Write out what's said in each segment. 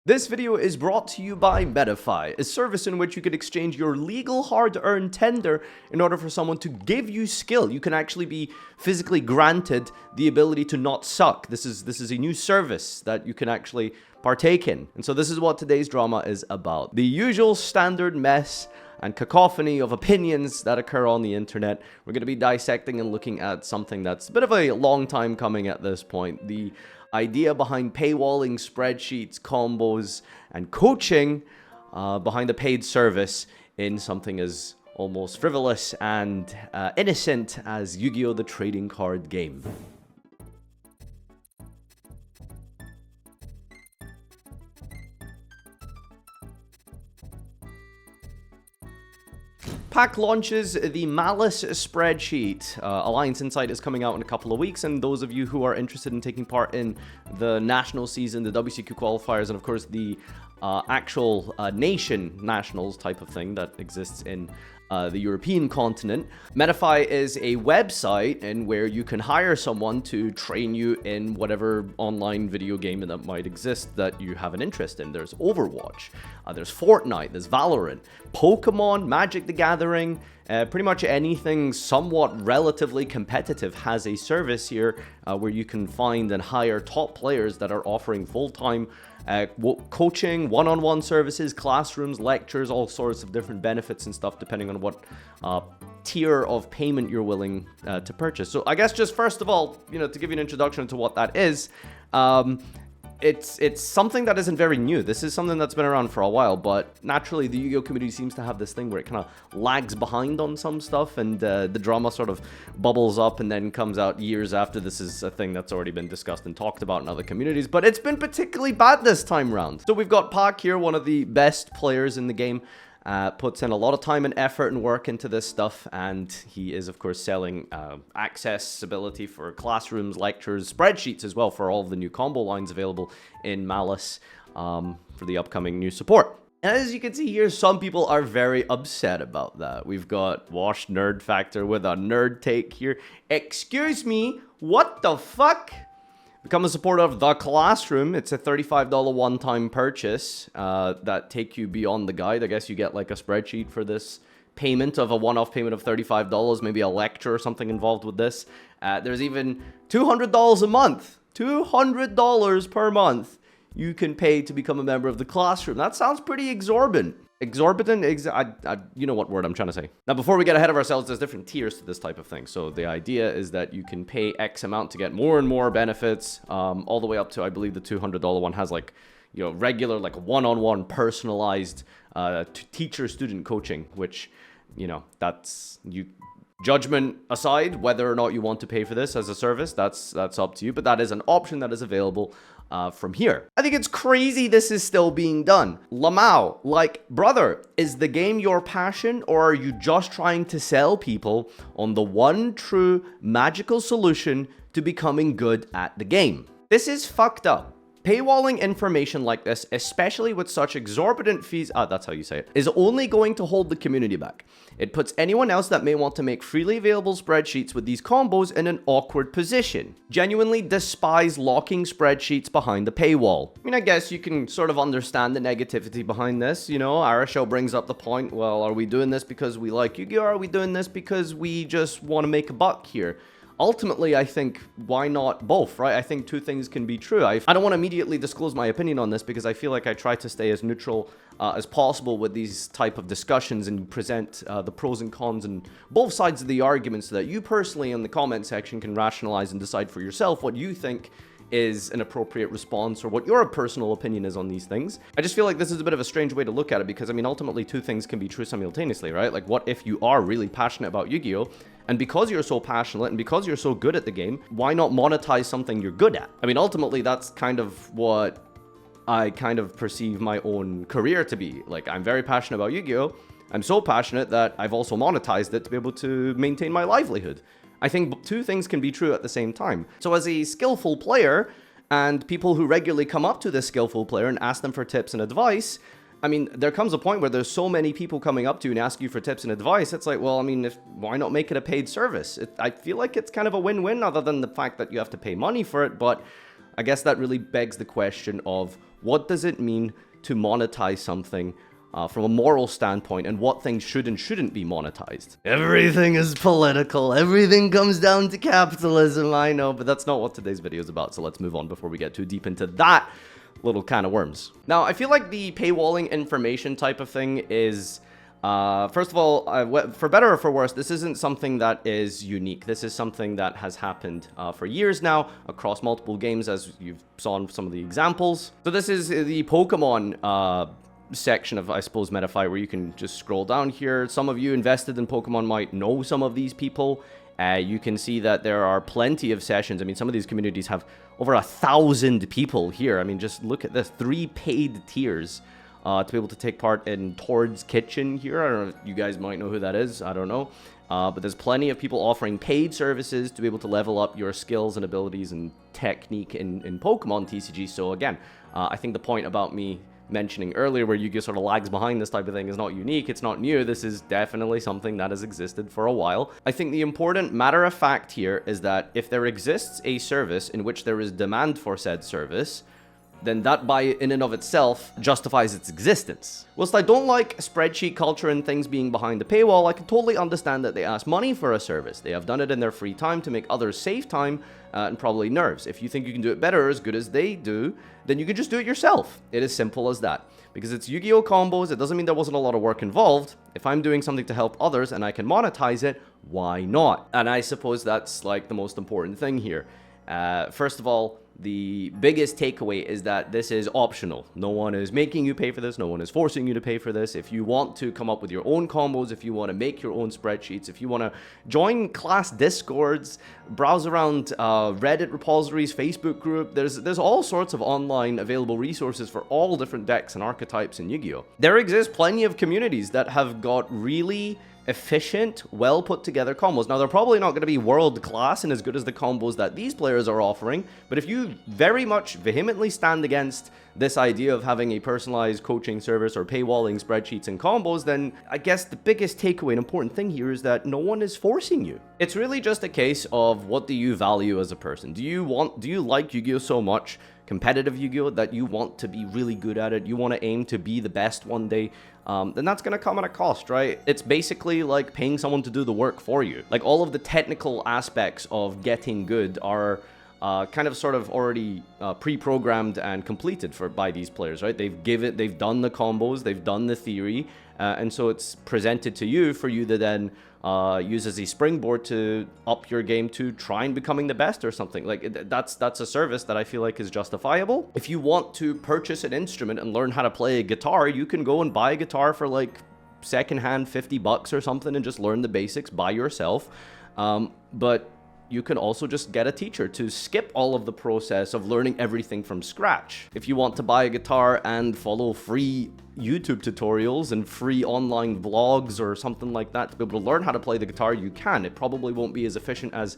This video is brought to you by Metaphy, a service in which you can exchange your legal hard-earned tender in order for someone to give you skill. You can actually be physically granted the ability to not suck. This is a new service that you can actually partake in. And so this is what today's drama is about. The usual standard mess and cacophony of opinions that occur on the internet. We're going to be dissecting and looking at something that's a bit of a long time coming at this point. The idea behind paywalling spreadsheets, combos, and coaching behind a paid service in something as almost frivolous and innocent as Yu-Gi-Oh! The trading card game. Pack launches the Malice spreadsheet. Alliance Insight is coming out in a couple of weeks, and those of you who are interested in taking part in the national season, the WCQ qualifiers, and of course the actual nation nationals type of thing that exists in the European continent. Metaphy is a website in where you can hire someone to train you in whatever online video game that might exist that you have an interest in. There's Overwatch, there's Fortnite, there's Valorant, Pokemon, Magic the Gathering, pretty much anything somewhat relatively competitive has a service here where you can find and hire top players that are offering full-time coaching, one-on-one services, classrooms, lectures, all sorts of different benefits and stuff depending on what tier of payment you're willing to purchase. So I guess just first of all, to give you an introduction to what that is, it's something that isn't very new. This is something that's been around for a while, but naturally the Yu-Gi-Oh community seems to have this thing where it kind of lags behind on some stuff, and the drama sort of bubbles up and then comes out years after this is a thing that's already been discussed and talked about in other communities, but it's been particularly bad this time around. So we've got Pak here, one of the best players in the game, puts in a lot of time and effort and work into this stuff, and he is of course selling accessibility for classrooms, lectures, spreadsheets as well for all of the new combo lines available in Malice for the upcoming new support. And as you can see here, some people are very upset about that. We've got Washed Nerd Factor with a nerd take here. Excuse me, what the fuck? Become a supporter of The Classroom. It's a $35 one-time purchase that take you beyond the guide. I guess you get like a spreadsheet for this payment of a one-off payment of $35, maybe a lecture or something involved with this. There's even $200 a month. $200 per month you can pay to become a member of The Classroom. That sounds pretty exorbitant. Exorbitant? You know what word I'm trying to say. Now, before we get ahead of ourselves, there's different tiers to this type of thing. So the idea is that you can pay X amount to get more and more benefits, all the way up to, I believe, the $200 one has like, regular, like one-on-one personalized teacher-student coaching, which, that's judgment aside, whether or not you want to pay for this as a service, that's up to you. But that is an option that is available from here. I think it's crazy this is still being done. Lamau, like, brother, is the game your passion, or are you just trying to sell people on the one true magical solution to becoming good at the game? This is fucked up. Paywalling information like this, especially with such exorbitant fees, that's how you say it, is only going to hold the community back. It puts anyone else that may want to make freely available spreadsheets with these combos in an awkward position. Genuinely despise locking spreadsheets behind the paywall. I mean, I guess you can sort of understand the negativity behind this. Arashel brings up the point, well, are we doing this because we like Yu-Gi-Oh, or are we doing this because we just want to make a buck here? Ultimately, I think, why not both, right? I think two things can be true. I don't want to immediately disclose my opinion on this because I feel like I try to stay as neutral as possible with these type of discussions and present the pros and cons and both sides of the argument so that you personally in the comment section can rationalize and decide for yourself what you think is an appropriate response or what your personal opinion is on these things. I just feel like this is a bit of a strange way to look at it because, I mean, ultimately two things can be true simultaneously, right? Like, what if you are really passionate about Yu-Gi-Oh! And because you're so passionate and because you're so good at the game, why not monetize something you're good at? I mean, ultimately, that's kind of what I kind of perceive my own career to be. Like, I'm very passionate about Yu-Gi-Oh! I'm so passionate that I've also monetized it to be able to maintain my livelihood. I think two things can be true at the same time. So as a skillful player, and people who regularly come up to this skillful player and ask them for tips and advice, I mean, there comes a point where there's so many people coming up to you and ask you for tips and advice, it's like, well, I mean, why not make it a paid service? I feel like it's kind of a win-win, other than the fact that you have to pay money for it, but I guess that really begs the question of what does it mean to monetize something from a moral standpoint, and what things should and shouldn't be monetized. Everything is political. Everything comes down to capitalism, I know, but that's not what today's video is about, so let's move on before we get too deep into that little can of worms. Now, I feel like the paywalling information type of thing is, first of all, for better or for worse, this isn't something that is unique. This is something that has happened for years now across multiple games, as you've saw in some of the examples. So this is the Pokemon section of, I suppose, Metaphy, where you can just scroll down here. Some of you invested in Pokemon might know some of these people. You can see that there are plenty of sessions. I mean, some of these communities have over 1,000 people here. I mean, just look at this, 3 paid tiers to be able to take part in Tord's Kitchen here. I don't know if you guys might know who that is. I don't know. But there's plenty of people offering paid services to be able to level up your skills and abilities and technique in Pokemon TCG. So again, I think the point about me mentioning earlier where Yugioh sort of lags behind this type of thing is not unique. It's not new. This is definitely something that has existed for a while. I think the important matter of fact here is that if there exists a service in which there is demand for said service, then that by in and of itself justifies its existence. Whilst I don't like spreadsheet culture and things being behind the paywall, I can totally understand that they ask money for a service. They have done it in their free time to make others save time and probably nerves. If you think you can do it better or as good as they do, then you can just do it yourself. It is simple as that. Because it's Yu-Gi-Oh combos, it doesn't mean there wasn't a lot of work involved. If I'm doing something to help others and I can monetize it, why not? And I suppose that's like the most important thing here. First of all, the biggest takeaway is that this is optional. No one is making you pay for this. No one is forcing you to pay for this. If you want to come up with your own combos, if you want to make your own spreadsheets, if you want to join class discords, browse around Reddit repositories, Facebook group, there's all sorts of online available resources for all different decks and archetypes in Yu-Gi-Oh! There exists plenty of communities that have got really efficient, well put together combos. Now, they're probably not going to be world class and as good as the combos that these players are offering, but if you very much vehemently stand against this idea of having a personalized coaching service or paywalling spreadsheets and combos, then I guess the biggest takeaway and important thing here is that no one is forcing you. It's really just a case of what do you value as a person? Do you like Yu-Gi-Oh so much, competitive Yu-Gi-Oh, that you want to be really good at it, you want to aim to be the best one day, then that's going to come at a cost, right? It's basically like paying someone to do the work for you. Like all of the technical aspects of getting good are kind of sort of already pre-programmed and completed by these players, right? They've done the combos, they've done the theory, and so it's presented to you for you to then use as a springboard to up your game to try and becoming the best or something. Like that's a service that I feel like is justifiable. If you want to purchase an instrument and learn how to play a guitar, you can go and buy a guitar for like secondhand $50 or something and just learn the basics by yourself. But you can also just get a teacher to skip all of the process of learning everything from scratch. If you want to buy a guitar and follow free YouTube tutorials and free online vlogs or something like that to be able to learn how to play the guitar, you can. It probably won't be as efficient as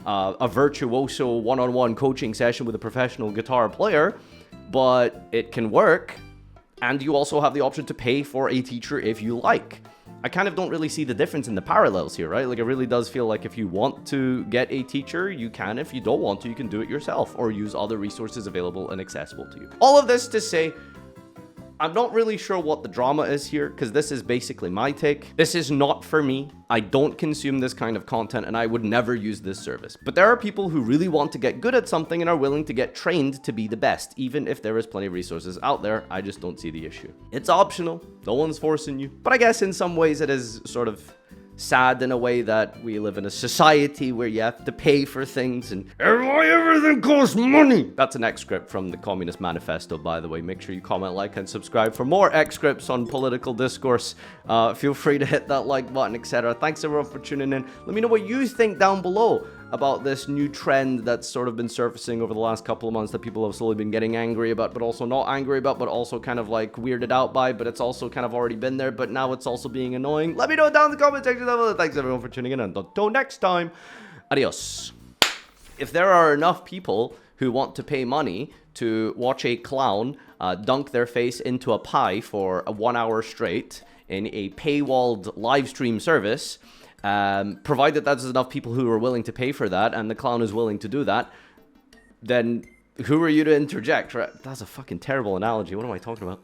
a virtuoso one-on-one coaching session with a professional guitar player, but it can work. And you also have the option to pay for a teacher if you like. I kind of don't really see the difference in the parallels here, right? Like, it really does feel like if you want to get a teacher, you can. If you don't want to, you can do it yourself or use other resources available and accessible to you. All of this to say, I'm not really sure what the drama is here, because this is basically my take. This is not for me. I don't consume this kind of content, and I would never use this service. But there are people who really want to get good at something and are willing to get trained to be the best, even if there is plenty of resources out there. I just don't see the issue. It's optional. No one's forcing you. But I guess in some ways it is sort of sad in a way that we live in a society where you have to pay for things and everything costs money. That's an excerpt from the Communist Manifesto, by the way. Make sure you comment, like, and subscribe for more excerpts on political discourse. Feel free to hit that like button, etc. Thanks everyone for tuning in. Let me know what you think down below about this new trend that's sort of been surfacing over the last couple of months that people have slowly been getting angry about, but also not angry about, but also kind of like weirded out by, but it's also kind of already been there, but now it's also being annoying. Let me know down in the comment section below. Thanks everyone for tuning in, and until next time, adios. If there are enough people who want to pay money to watch a clown dunk their face into a pie for 1 hour straight in a paywalled live stream service, provided that there's enough people who are willing to pay for that and the clown is willing to do that, then Who are you to interject? Right? That's a fucking terrible analogy. What am I talking about?